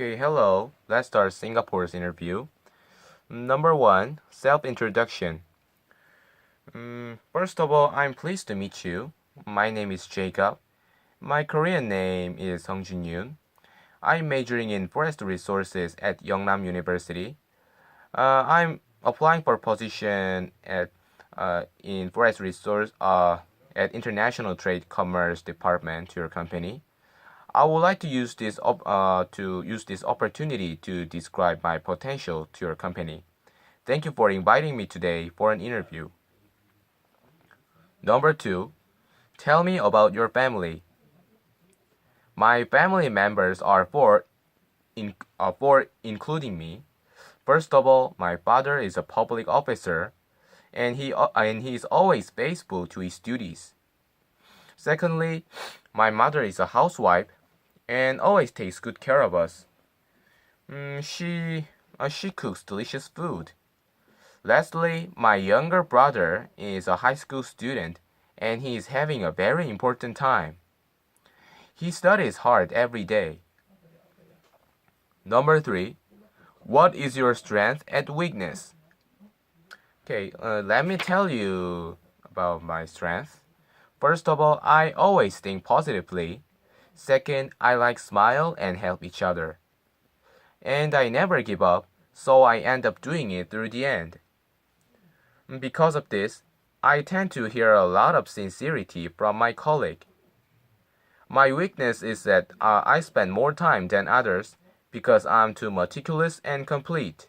Okay, hello. Let's start Singapore's interview. Number one, self-introduction. First of all, I'm pleased to meet you. My name is Jacob. My Korean name is Sung Jun Yoon. I'm majoring in forest resources at Yeongnam University. I'm applying for position in forest resource at International Trade Commerce Department to your company. I would like to use this opportunity to describe my potential to your company. Thank you for inviting me today for an interview. Number two, tell me about your family. My family members are four including me. First of all, my father is a public officer, and he is always faithful to his duties. Secondly, my mother is a housewife and always takes good care of us. She cooks delicious food. Lastly, my younger brother is a high school student and he is having a very important time. He studies hard every day. Number three, what is your strength and weakness? Okay, let me tell you about my strength. First of all, I always think positively. Second, I like smile and help each other. And I never give up, so I end up doing it through the end. Because of this, I tend to hear a lot of sincerity from my colleague. My weakness is that I spend more time than others because I'm too meticulous and complete.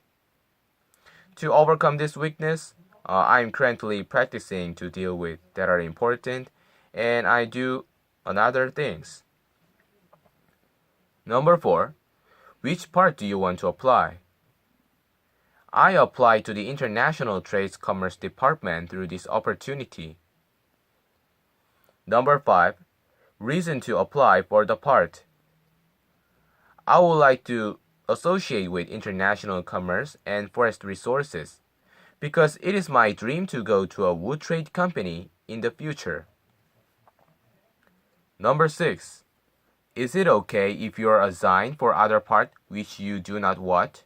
To overcome this weakness, I'm currently practicing to deal with that are important, and I do other things. Number four, which part do you want to apply? I applied to the International Trade Commerce Department through this opportunity. Number five, reason to apply for the part. I would like to associate with international commerce and forest resources because it is my dream to go to a wood trade company in the future. Number six, is it okay if you are assigned for other part which you do not want?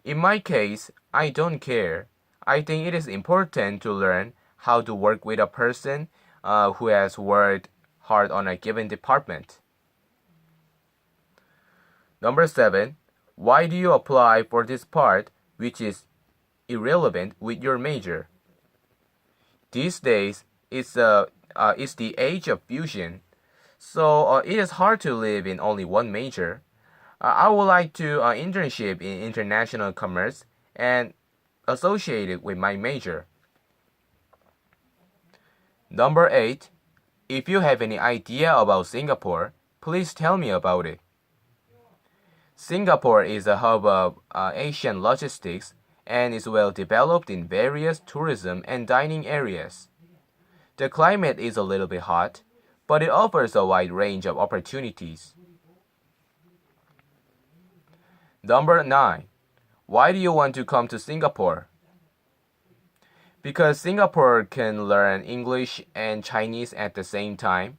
In my case, I don't care. I think it is important to learn how to work with a person who has worked hard on a given department. Number seven, why do you apply for this part which is irrelevant with your major? These days, it's the age of fusion, so it is hard to live in only one major. I would like to internship in international commerce and associate it with my major. Number eight, if you have any idea about Singapore, please tell me about it. Singapore is a hub of Asian logistics and is well developed in various tourism and dining areas. The climate is a little bit hot, but it offers a wide range of opportunities. Number 9. Why do you want to come to Singapore? Because Singapore can learn English and Chinese at the same time,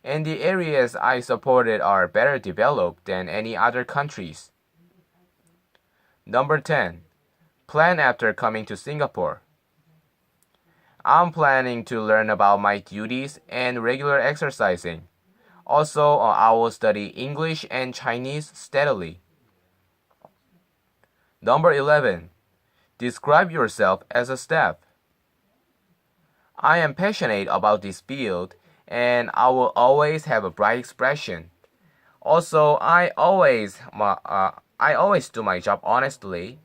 and the areas I supported are better developed than any other countries. Number 10. Plan after coming to Singapore. I'm planning to learn about my duties and regular exercising. Also, I will study English and Chinese steadily. Number 11. Describe yourself as a staff. I am passionate about this field and I will always have a bright expression. Also, I always do my job honestly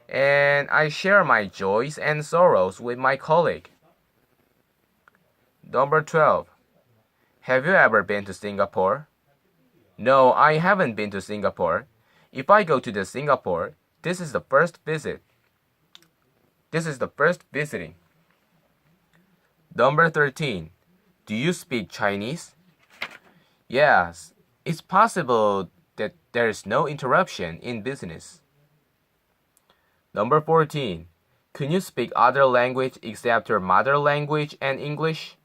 and I share my joys and sorrows with my colleague. Number 12. Have you ever been to Singapore? No, I haven't been to Singapore. If I go to the Singapore, this is the first visit. This is the first visiting. Number 13. Do you speak Chinese? Yes, it's possible that there is no interruption in business. Number 14. Can you speak other language except your mother language and English?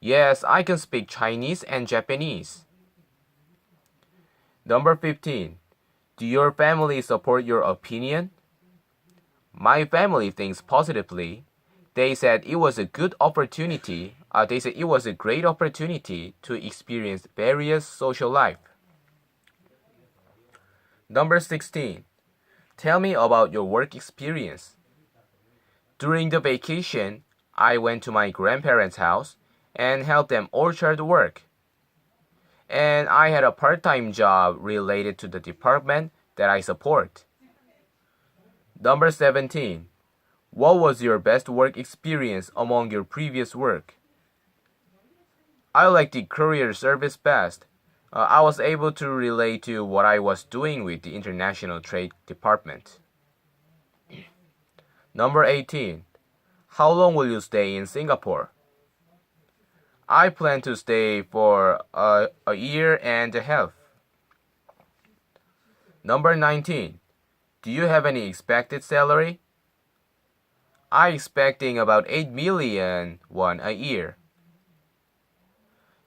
Yes, I can speak Chinese and Japanese. Number 15. Do your family support your opinion? My family thinks positively. They said it was a good opportunity. They said it was a great opportunity to experience various social life. Number 16. Tell me about your work experience. During the vacation, I went to my grandparents' house and helped them orchard work. And I had a part-time job related to the department that I support. Number 17. What was your best work experience among your previous work? I like the courier service best. I was able to relate to what I was doing with the International Trade Department. Number 18. How long will you stay in Singapore? I plan to stay for a year and a half. Number 19. Do you have any expected salary? I expecting about 8 million won a year.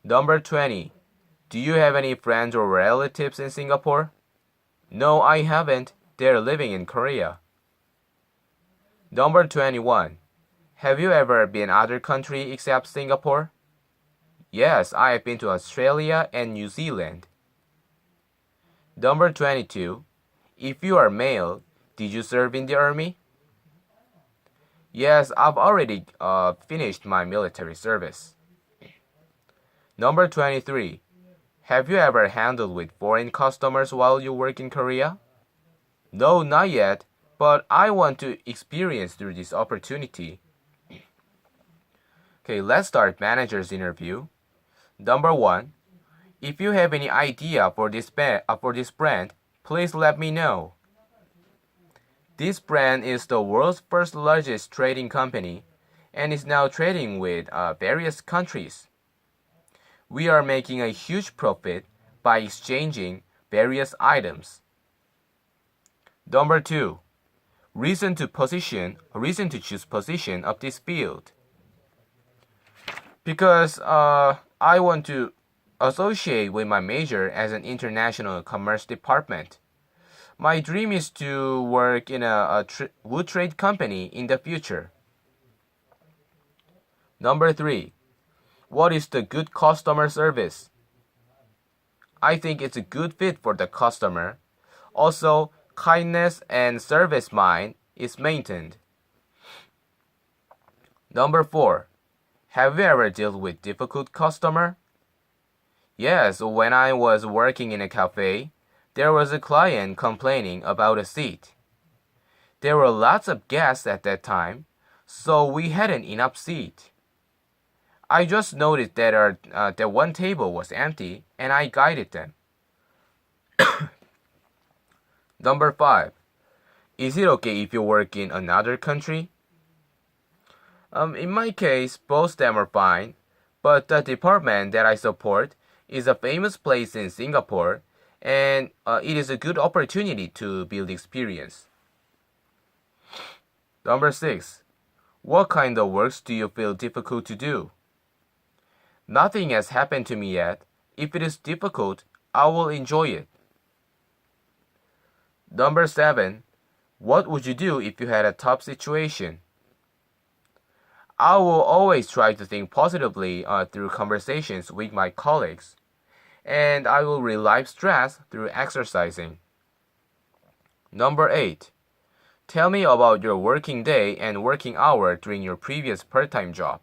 Number 20. Do you have any friends or relatives in Singapore? No, I haven't. They're living in Korea. Number 21. Have you ever been other country except Singapore? Yes, I have been to Australia and New Zealand. Number 22. If you are male, did you serve in the army? Yes, I've already finished my military service. Number 23. Have you ever handled with foreign customers while you work in Korea? No, not yet, but I want to experience through this opportunity. Okay, let's start manager's interview. Number 1. If you have any idea for this brand, please let me know. This brand is the world's first largest trading company and is now trading with various countries. We are making a huge profit by exchanging various items. Number 2. Reason to choose position of this field. Because I want to associate with my major as an international commerce department. My dream is to work in a wood trade company in the future. Number 3. What is the good customer service? I think it's a good fit for the customer. Also, kindness and service mind is maintained. Number 4. Have you ever dealt with difficult customer? Yes, when I was working in a cafe, there was a client complaining about a seat. There were lots of guests at that time, so we hadn't enough seat. I just noticed that one table was empty, and I guided them. Number 5. Is it okay if you work in another country? In my case, both of them are fine, but the department that I support is a famous place in Singapore, and it is a good opportunity to build experience. Number 6. What kind of works do you feel difficult to do? Nothing has happened to me yet. If it is difficult, I will enjoy it. Number 7. What would you do if you had a tough situation? I will always try to think positively through conversations with my colleagues, and I will relieve stress through exercising. Number 8. Tell me about your working day and working hour during your previous part-time job.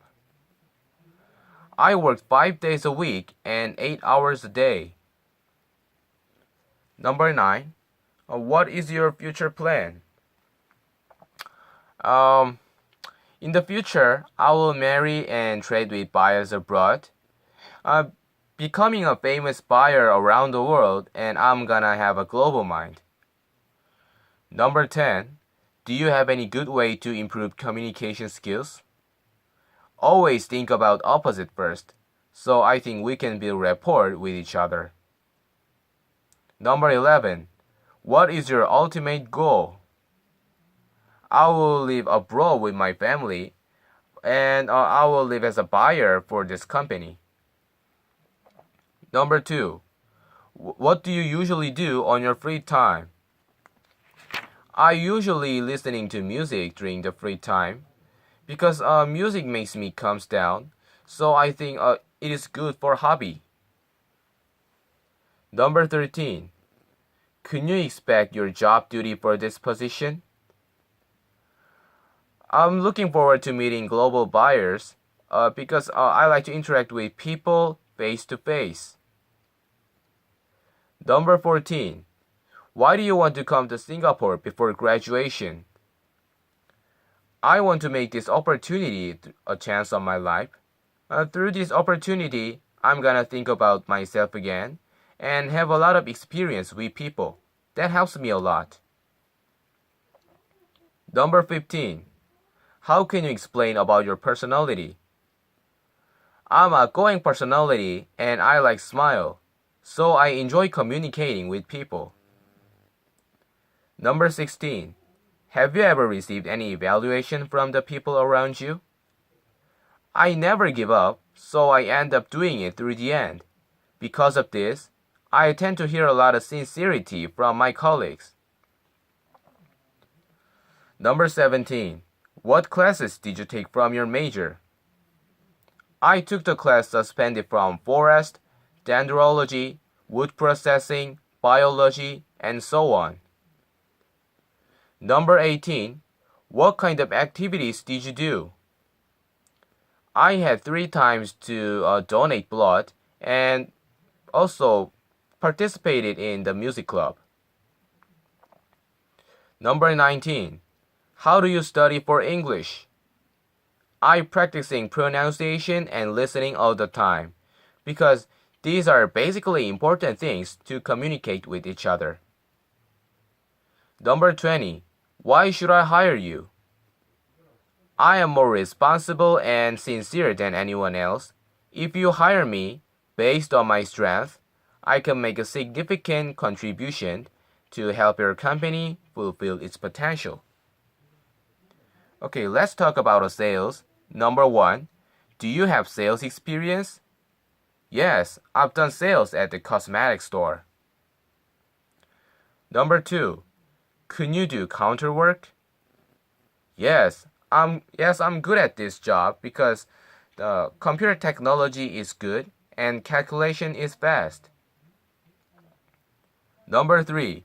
I worked 5 days a week and 8 hours a day. Number 9. What is your future plan? In the future, I will marry and trade with buyers abroad, becoming a famous buyer around the world, and I'm gonna have a global mind. Number 10. Do you have any good way to improve communication skills? Always think about opposite first, so I think we can build rapport with each other. Number 11. What is your ultimate goal? I will live abroad with my family, and I will live as a buyer for this company. Number 2. What do you usually do on your free time? I usually listening to music during the free time because music makes me calms down. So I think it is good for hobby. Number 13. Can you expect your job duty for this position? I'm looking forward to meeting global buyers because I like to interact with people face to face. Number 14. Why do you want to come to Singapore before graduation? I want to make this opportunity a chance of my life. Through this opportunity, I'm gonna think about myself again and have a lot of experience with people. That helps me a lot. Number 15. How can you explain about your personality? I'm a outgoing personality and I like smile, so I enjoy communicating with people. Number 16. Have you ever received any evaluation from the people around you? I never give up, so I end up doing it through the end. Because of this, I tend to hear a lot of sincerity from my colleagues. Number 17. What classes did you take from your major? I took the class suspended from forest, dendrology, wood processing, biology, and so on. Number 18. What kind of activities did you do? I had 3 times to donate blood and also participated in the music club. Number 19. How do you study for English? I practicing pronunciation and listening all the time because these are basically important things to communicate with each other. Number 20. Why should I hire you? I am more responsible and sincere than anyone else. If you hire me, based on my strength, I can make a significant contribution to help your company fulfill its potential. Okay, let's talk about sales. Number 1. Do you have sales experience? Yes, I've done sales at the cosmetic store. Number 2. Can you do counter work? Yes, I'm good at this job because the computer technology is good and calculation is fast. Number 3.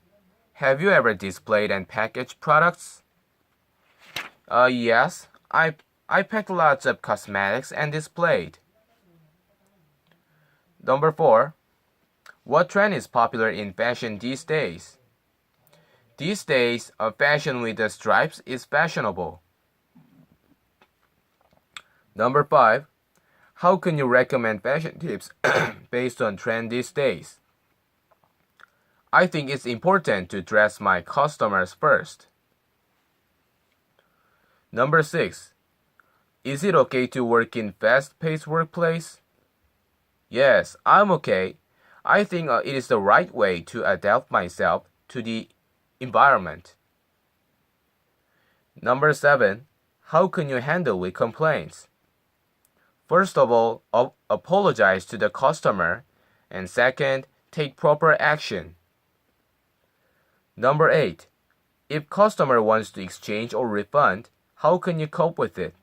Have you ever displayed and packaged products? Yes, I packed lots of cosmetics and displayed. Number 4. What trend is popular in fashion these days? These days, a fashion with the stripes is fashionable. Number 5. How can you recommend fashion tips based on trend these days? I think it's important to dress my customers first. Number 6. Is it okay to work in fast-paced workplace? Yes, I'm okay. I think it is the right way to adapt myself to the environment. Number 7. How can you handle with complaints? First of all, apologize to the customer, and second, take proper action. Number 8. If customer wants to exchange or refund, how can you cope with it?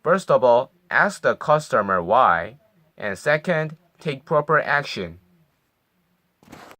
First of all, ask the customer why, and second, take proper action.